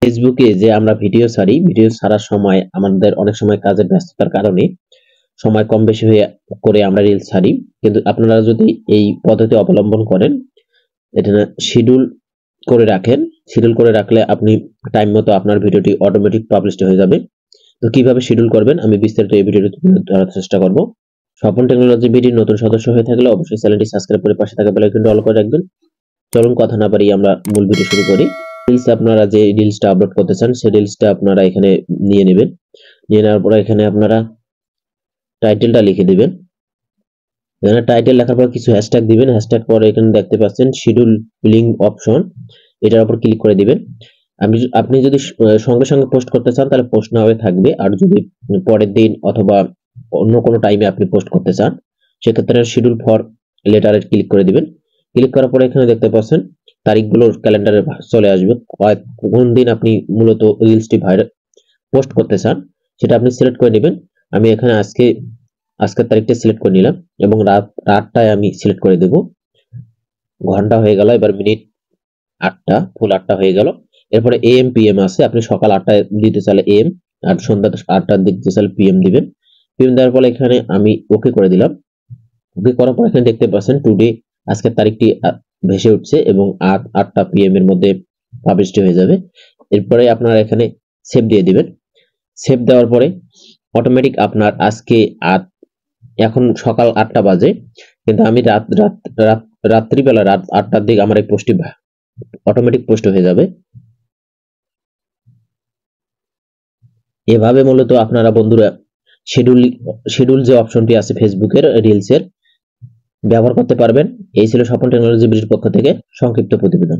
ফেসবুকে যে আমরা ভিডিও ছাড়ি, ভিডিও ছাড়ার সময় আমাদের অনেক সময় কাজের ব্যস্ততার কারণে সময় কম বেশি হয়ে করে আমরা রিলস ছাড়ি। কিন্তু আপনারা যদি এই পদ্ধতি অবলম্বন করেন, এটা শিডিউল করে রাখেন, শিডিউল করে রাখলে আপনি টাইম মতো আপনার ভিডিওটি অটোমেটিক পাবলিশড হয়ে যাবে। তো কিভাবে শিডিউল করবেন আমি বিস্তারিত এই ভিডিওতে তুলে ধরার চেষ্টা করব। স্বপন টেকনোলজি বিডির নতুন সদস্য হয়ে থাকলে অবশ্যই চ্যানেলটি সাবস্ক্রাইব করে পাশে থাকা বেল আইকনটি অল করে রাখবেন। চলুন কথা না বাড়িয়ে আমরা মূল ভিডিও শুরু করি। রিলস আপনারা যে রিলসটা আপলোড করতে চান সেই রিলসটা আপনারা এখানে নিয়ে নেবেন। নিয়ে নেওয়ার পরে এখানে আপনারা টাইটেলটা লিখে দিবেন। এখানে টাইটেল লেখার পর কিছু হ্যাশট্যাগ দিবেন। হ্যাশট্যাগ পরে এখানে দেখতে পাচ্ছেন শিডিউল লিঙ্ক অপশন, এটার উপর ক্লিক করে দিবেন। আপনি যদি সঙ্গে সঙ্গে পোস্ট করতে চান তাহলে পোস্ট না হয়ে থাকবে, আর যদি পরের দিন অথবা অন্য কোনো টাইমে আপনি পোস্ট করতে চান সেক্ষেত্রে শিডিউল ফর লেটারে ক্লিক করে দিবেন। ক্লিক করার পরে এখানে দেখতে পাচ্ছেন তারিখগুলোর ক্যালেন্ডারে চলে আসবে। কোন দিন আপনি মূলত রিলসটি ভাইরাল পোস্ট করতে চান সেটা আপনি সিলেক্ট করে নেবেন। আমি এখানে আজকের তারিখটা সিলেক্ট করে নিলাম এবং রাতটায় আমি সিলেক্ট করে দেব। ঘন্টা হয়ে গেল, এবার মিনিট 8টা, ফুল 8টা হয়ে গেল। এরপরে এএম পিএম আছে, আপনি সকাল 8টায় দিতে চাইলে এএম, আর সন্ধ্যা 8টার দিতে চাইলে পিএম দিবেন। পিএম দেওয়ার পরে এখানে আমি ওকে করে দিলাম। ওকে করার পর এখানে দেখতে পাচ্ছেন টুডে, আজকের তারিখটি ভেসে উঠছে এবং 8টা পিএম এর মধ্যে পাবলিশড হয়ে যাবে। এরপরে আপনারা এখানে সেভ দিয়ে দিবেন। সেভ দেওয়ার পরে অটোমেটিক আপনার আজকে এখন সকাল 8টা বাজে, কিন্তু আমি রাত্রিবেলা রাত 8টার দিকে আমার এই পোস্টটি অটোমেটিক পোস্ট হয়ে যাবে। এভাবে মূলত আপনারা বন্ধুরা শিডিউল যে অপশনটি আছে ফেসবুকের রিলসের ব্যবহার করতে পারবেন। এই ছিল স্বপন টেকনোলজি বিডির পক্ষ থেকে সংক্ষিপ্ত প্রতিবেদন।